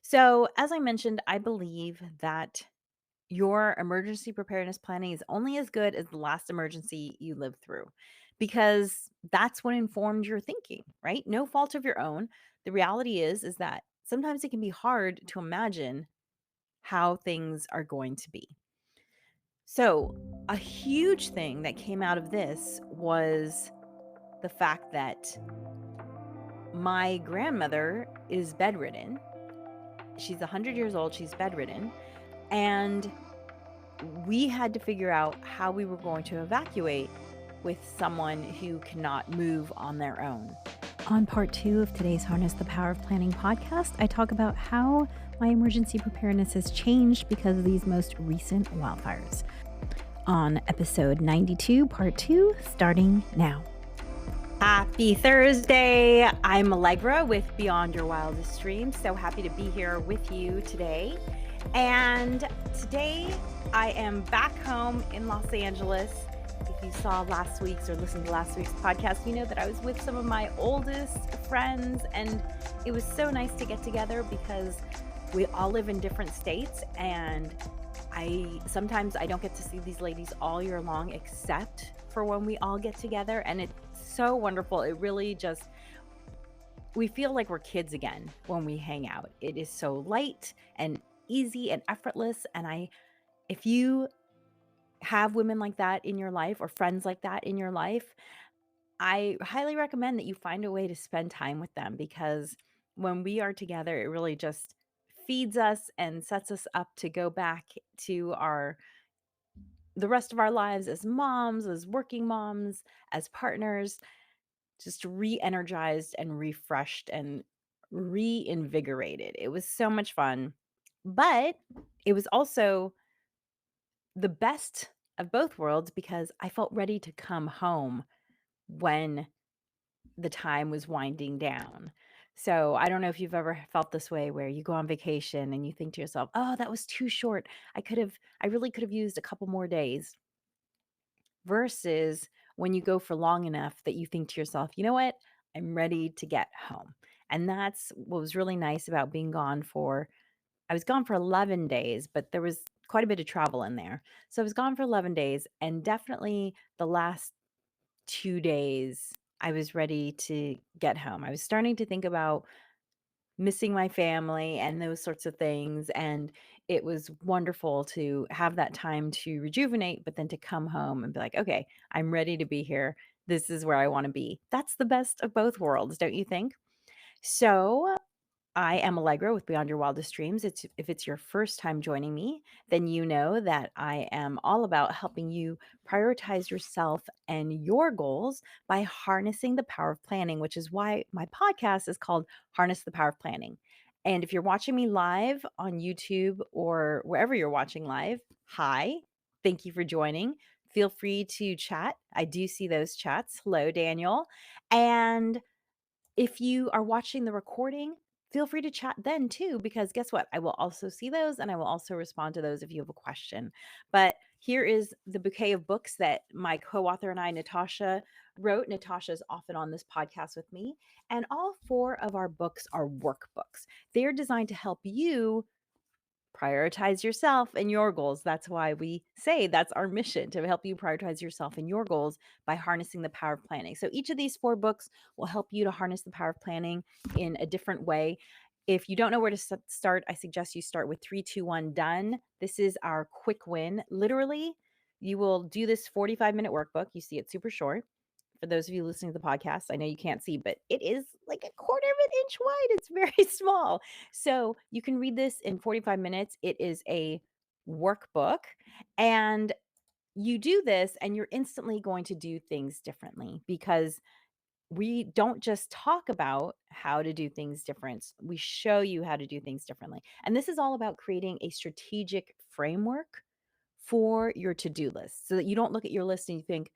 So, as I mentioned, I believe that your emergency preparedness planning is only as good as the last emergency you lived through because that's what informed your thinking, right? No fault of your own. The reality is that sometimes it can be hard to imagine how things are going to be. So, a huge thing that came out of this was the fact that my grandmother is bedridden. She's 100 years old, she's bedridden, and we had to figure out how we were going to evacuate with someone who cannot move on their own. On part 2 of today's Harness the Power of Planning podcast, I talk about how my emergency preparedness has changed because of these most recent wildfires. On episode 92, part 2, starting now. Happy Thursday. I'm Alegre with Beyond Your Wildest Dreams. So happy to be here with you today. And today I am back home in Los Angeles. If you saw last week's or listened to last week's podcast, you know that I was with some of my oldest friends, and it was so nice to get together because we all live in different states, and sometimes I don't get to see these ladies all year long except for when we all get together, and it's so wonderful. It really just we feel like we're kids again when we hang out. It is so light and easy and effortless, and if you have women like that in your life or friends like that in your life, I highly recommend that you find a way to spend time with them because when we are together, it really just feeds us and sets us up to go back to the rest of our lives as moms, as working moms, as partners, just re-energized and refreshed and reinvigorated. It was so much fun. But it was also the best of both worlds because I felt ready to come home when the time was winding down. So I don't know if you've ever felt this way where you go on vacation and you think to yourself, "Oh, that was too short. I really could have used a couple more days." Versus when you go for long enough that you think to yourself, "You know what? I'm ready to get home." And that's what was really nice about being gone for I was gone for 11 days, but there was quite a bit of travel in there. So I was gone for 11 days, and definitely the last 2 days, I was ready to get home. I was starting to think about missing my family and those sorts of things, and it was wonderful to have that time to rejuvenate, but then to come home and be like, "Okay, I'm ready to be here. This is where I wanna be." That's the best of both worlds, don't you think? So I am Allegra with Beyond Your Wildest Dreams. If it's your first time joining me, then you know that I am all about helping you prioritize yourself and your goals by harnessing the power of planning, which is why my podcast is called Harness the Power of Planning. And if you're watching me live on YouTube or wherever you're watching live, hi, thank you for joining. Feel free to chat. I do see those chats. Hello, Daniel. And if you are watching the recording, feel free to chat then too, because guess what? I will also see those and I will also respond to those if you have a question. But here is the bouquet of books that my co author and I, Natasha, wrote. Natasha is often on this podcast with me. And all four of our books are workbooks. They're designed to help you prioritize yourself and your goals. That's why we say that's our mission, to help you prioritize yourself and your goals by harnessing the power of planning. So each of these four books will help you to harness the power of planning in a different way. If you don't know where to start, I suggest you start with 3, 2, 1, done. This is our quick win. Literally, you will do this 45-minute workbook. You see it's super short. For those of you listening to the podcast, I know you can't see, but it is like a quarter of an inch wide. It's very small. So you can read this in 45 minutes. It is a workbook. And you do this, and you're instantly going to do things differently because we don't just talk about how to do things different. We show you how to do things differently. And this is all about creating a strategic framework for your to do list so that you don't look at your list and you think,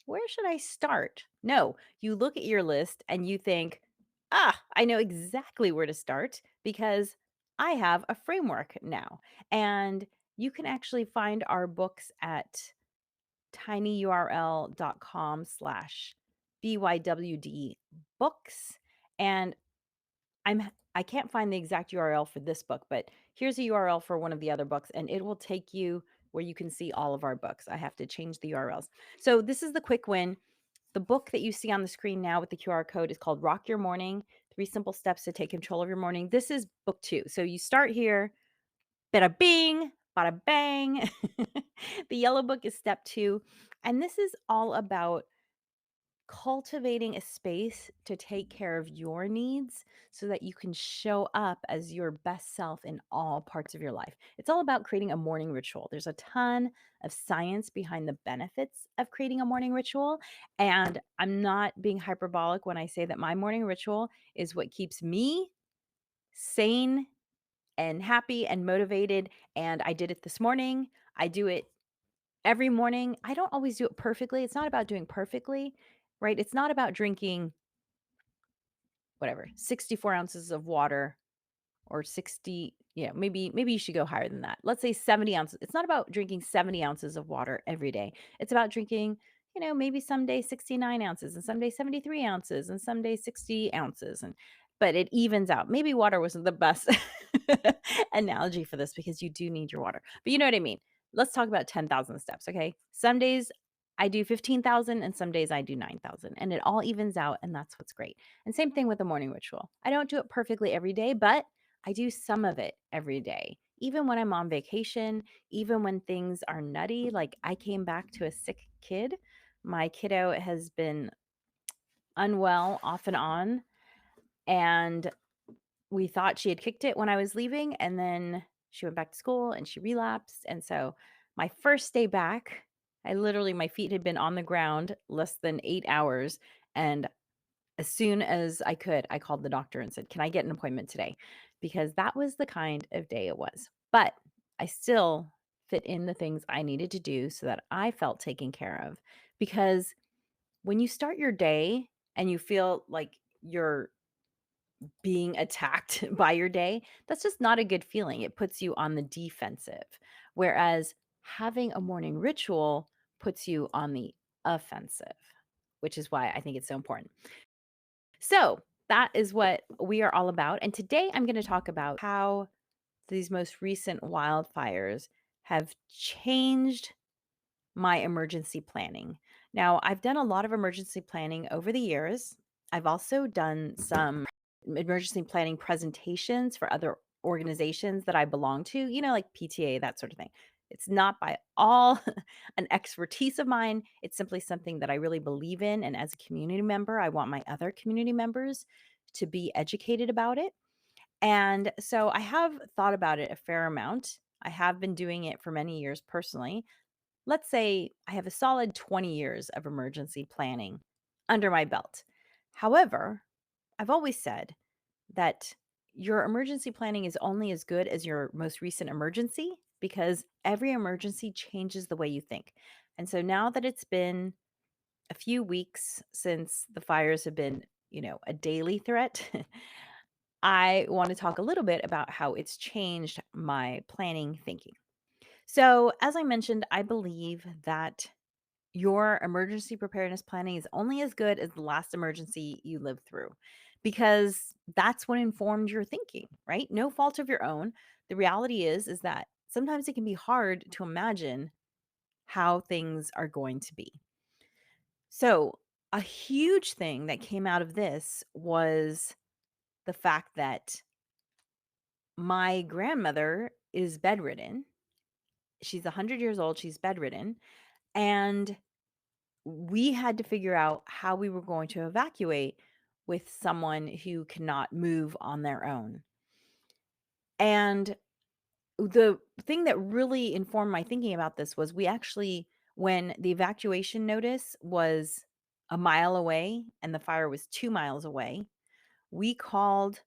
where should I start? No, you look at your list and you think, I know exactly where to start because I have a framework now. And you can actually find our books at tinyurl.com/BYWD books. And I'm I can't find the exact URL for this book, but here's a URL for one of the other books, and it will take you where you can see all of our books. I have to change the URLs. So this is the quick win. The book that you see on the screen now with the QR code is called Rock Your Morning: Three Simple Steps to Take Control of Your Morning. This is book 2. So you start here, bada bing, bada bang. The yellow book is step 2, and this is all about cultivating a space to take care of your needs so that you can show up as your best self in all parts of your life. It's all about creating a morning ritual. There's a ton of science behind the benefits of creating a morning ritual. And I'm not being hyperbolic when I say that my morning ritual is what keeps me sane and happy and motivated. And I did it this morning. I do it every morning. I don't always do it perfectly. It's not about doing perfectly, right? It's not about drinking whatever, 64 ounces of water or 60, maybe you should go higher than that. Let's say 70 ounces. It's not about drinking 70 ounces of water every day. It's about drinking, maybe some days 69 ounces and some days 73 ounces and some days 60 ounces. But it evens out. Maybe water wasn't the best analogy for this because you do need your water. But you know what I mean? Let's talk about 10,000 steps, okay? Some days I do 15,000 and some days I do 9,000, and it all evens out, and that's what's great. And same thing with the morning ritual. I don't do it perfectly every day, but I do some of it every day. Even when I'm on vacation, even when things are nutty, like I came back to a sick kid. My kiddo has been unwell off and on, and we thought she had kicked it when I was leaving, and then she went back to school and she relapsed. And so my first day back, my feet had been on the ground less than 8 hours. And as soon as I could, I called the doctor and said, "Can I get an appointment today?" Because that was the kind of day it was. But I still fit in the things I needed to do so that I felt taken care of. Because when you start your day and you feel like you're being attacked by your day, that's just not a good feeling. It puts you on the defensive. Whereas having a morning ritual puts you on the offensive, which is why I think it's so important. So, that is what we are all about. And today I'm going to talk about how these most recent wildfires have changed my emergency planning. Now, I've done a lot of emergency planning over the years. I've also done some emergency planning presentations for other organizations that I belong to, like PTA, that sort of thing. It's not by all an expertise of mine. It's simply something that I really believe in. And as a community member, I want my other community members to be educated about it. And so I have thought about it a fair amount. I have been doing it for many years personally. Let's say I have a solid 20 years of emergency planning under my belt. However, I've always said that your emergency planning is only as good as your most recent emergency because every emergency changes the way you think. And so now that it's been a few weeks since the fires have been, a daily threat, I want to talk a little bit about how it's changed my planning thinking. So, as I mentioned, I believe that your emergency preparedness planning is only as good as the last emergency you lived through because that's what informed your thinking, right? No fault of your own. The reality is that sometimes it can be hard to imagine how things are going to be. So, a huge thing that came out of this was the fact that my grandmother is bedridden. She's 100 years old, she's bedridden, and we had to figure out how we were going to evacuate with someone who cannot move on their own. And the thing that really informed my thinking about this was when the evacuation notice was a mile away and the fire was 2 miles away, we called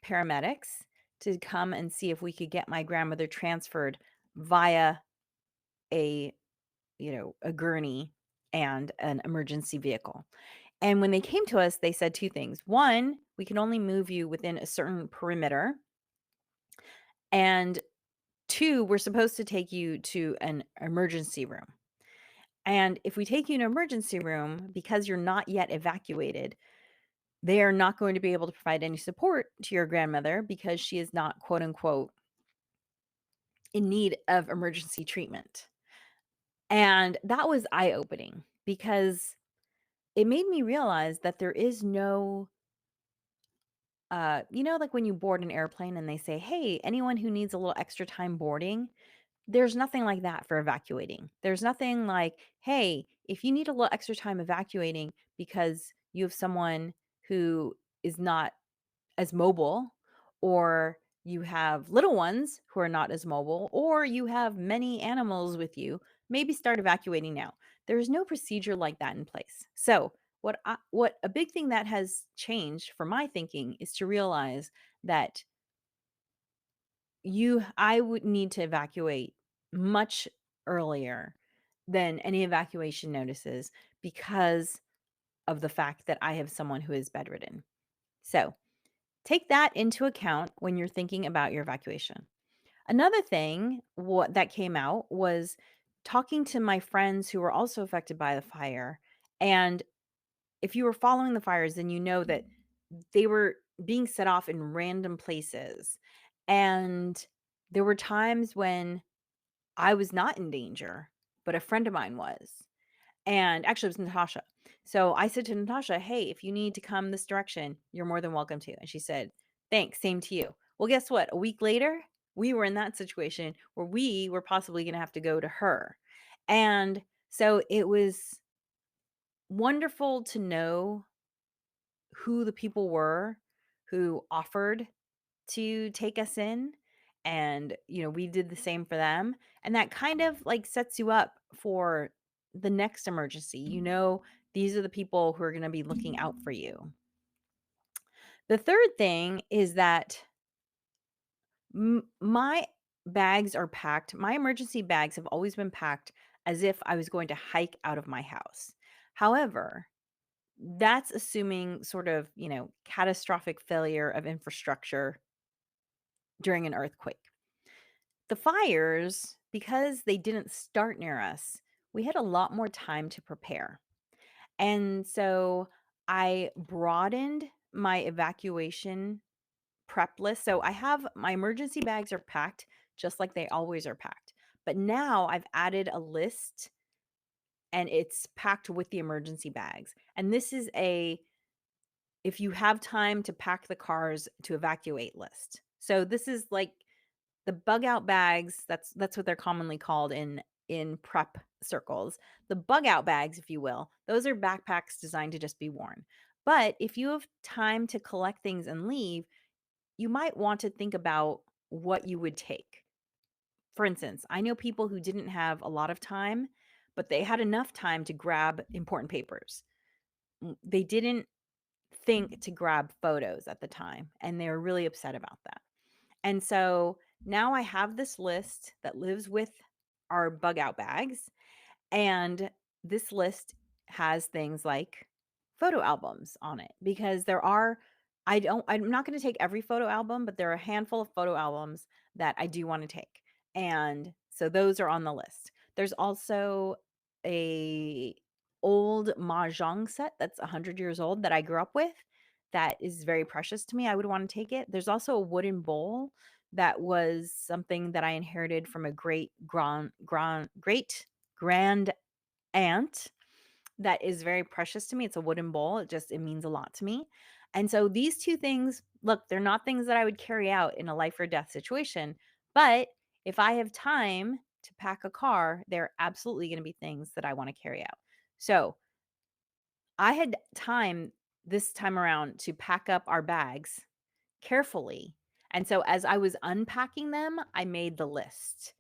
paramedics to come and see if we could get my grandmother transferred via a a gurney and an emergency vehicle. And when they came to us, they said two things. One, we can only move you within a certain perimeter. And two, we're supposed to take you to an emergency room. And if we take you to an emergency room, because you're not yet evacuated, they are not going to be able to provide any support to your grandmother because she is not, quote unquote, in need of emergency treatment. And that was eye opening because it made me realize that there is no, like when you board an airplane and they say, hey, anyone who needs a little extra time boarding, there's nothing like that for evacuating. There's nothing like, hey, if you need a little extra time evacuating because you have someone who is not as mobile, or you have little ones who are not as mobile, or you have many animals with you, maybe start evacuating now. There is no procedure like that in place. So, what a big thing that has changed for my thinking is to realize that I would need to evacuate much earlier than any evacuation notices because of the fact that I have someone who is bedridden. So, take that into account when you're thinking about your evacuation. Another thing what that came out was talking to my friends who were also affected by the fire. And if you were following the fires, then you know that they were being set off in random places. And there were times when I was not in danger, but a friend of mine was. And actually, it was Natasha. So I said to Natasha, hey, if you need to come this direction, you're more than welcome to. And she said, thanks, same to you. Well, guess what? A week later, we were in that situation where we were possibly going to have to go to her. And so it was wonderful to know who the people were who offered to take us in. And, we did the same for them. And that kind of like sets you up for the next emergency. These are the people who are going to be looking out for you. The third thing is that my bags are packed. My emergency bags have always been packed as if I was going to hike out of my house. However, that's assuming sort of, catastrophic failure of infrastructure during an earthquake. The fires, because they didn't start near us, we had a lot more time to prepare. And so I broadened my evacuation prep list. So I have my emergency bags are packed just like they always are packed. But now I've added a list and it's packed with the emergency bags. And this is a if you have time to pack the cars to evacuate list. So this is like the bug out bags, that's what they're commonly called in prep circles. The bug out bags, if you will, those are backpacks designed to just be worn. But if you have time to collect things and leave, you might want to think about what you would take. For instance, I know people who didn't have a lot of time, but they had enough time to grab important papers. They didn't think to grab photos at the time, and they were really upset about that. And so now I have this list that lives with our bug out bags. And this list has things like photo albums on it because I'm not going to take every photo album, but there are a handful of photo albums that I do want to take. And so those are on the list. There's also a old mahjong set that's 100 years old that I grew up with that is very precious to me. I would want to take it. There's also a wooden bowl that was something that I inherited from a great grand aunt that is very precious to me. It's a wooden bowl. It means a lot to me. And so these two things, look, they're not things that I would carry out in a life or death situation, but if I have time to pack a car, they're absolutely going to be things that I want to carry out. So I had time this time around to pack up our bags carefully. And so as I was unpacking them, I made the list.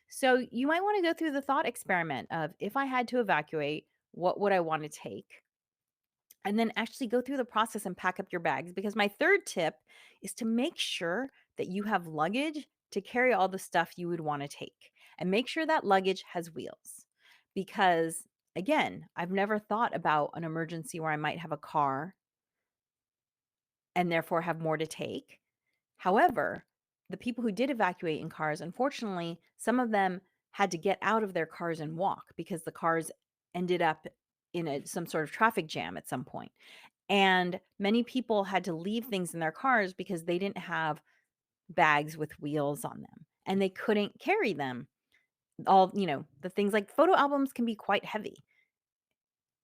So you might want to go through the thought experiment of if I had to evacuate, what would I want to take? And then actually go through the process and pack up your bags. Because my third tip is to make sure that you have luggage to carry all the stuff you would want to take. And make sure that luggage has wheels. Because again, I've never thought about an emergency where I might have a car and therefore have more to take. However, the people who did evacuate in cars, unfortunately, some of them had to get out of their cars and walk because the cars ended up in some sort of traffic jam at some point. And many people had to leave things in their cars because they didn't have bags with wheels on them and they couldn't carry them. The things like photo albums can be quite heavy.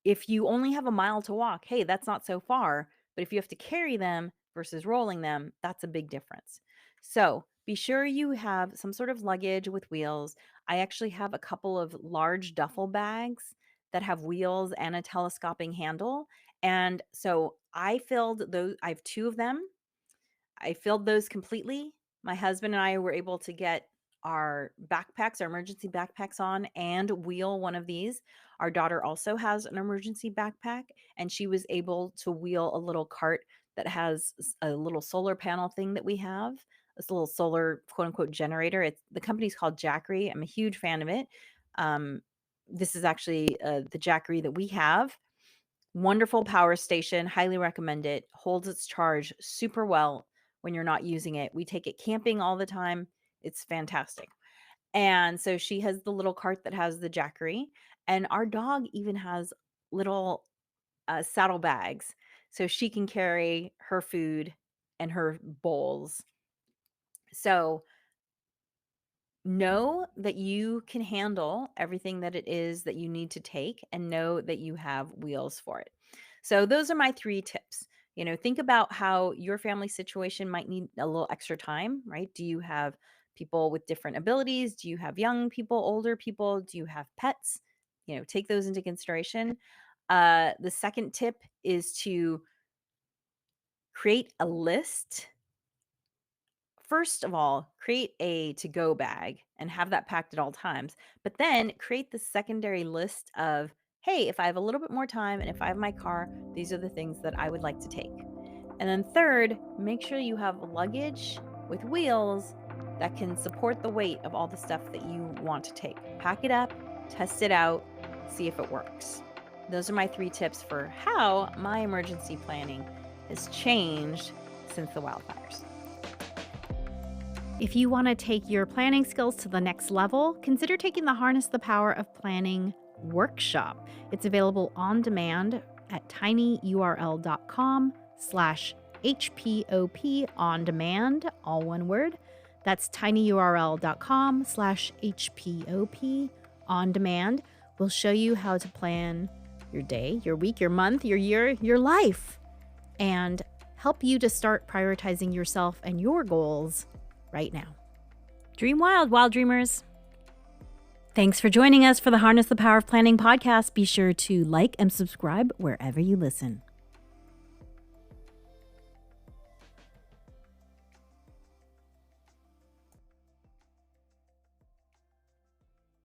If you only have a mile to walk, hey, that's not so far. But if you have to carry them versus rolling them, that's a big difference. So be sure you have some sort of luggage with wheels. I actually have a couple of large duffel bags that have wheels and a telescoping handle. And so I filled those, I have two of them. I filled those completely. My husband and I were able to get our backpacks, our emergency backpacks on and wheel one of these. Our daughter also has an emergency backpack, and she was able to wheel a little cart that has a little solar panel thing that we have. This little solar quote unquote generator. The company's called Jackery. I'm a huge fan of it. Um, this is actually the Jackery that we have. Wonderful power station, highly recommend it. Holds its charge super well when you're not using it. We take it camping all the time. It's fantastic. And so she has the little cart that has the Jackery, and our dog even has little saddle bags so she can carry her food and her bowls. So know that you can handle everything that it is that you need to take, and know that you have wheels for it. So those are my 3 tips. Think about how your family situation might need a little extra time, right? Do you have people with different abilities? Do you have young people, older people? Do you have pets? Take those into consideration. The second tip is to create a list. First of all, create a to-go bag and have that packed at all times, but then create the secondary list of, hey, if I have a little bit more time and if I have my car, these are the things that I would like to take. And then third, make sure you have luggage with wheels that can support the weight of all the stuff that you want to take. Pack it up, test it out, see if it works. Those are my 3 tips for how my emergency planning has changed since the wildfires. If you want to take your planning skills to the next level, consider taking the Harness the Power of Planning workshop. It's available on demand at tinyurl.com/HPOP on demand, all one word. That's tinyurl.com/HPOP on demand. We'll show you how to plan your day, your week, your month, your year, your life, and help you to start prioritizing yourself and your goals right now. Dream wild, wild dreamers. Thanks for joining us for the Harness the Power of Planning podcast. Be sure to like and subscribe wherever you listen.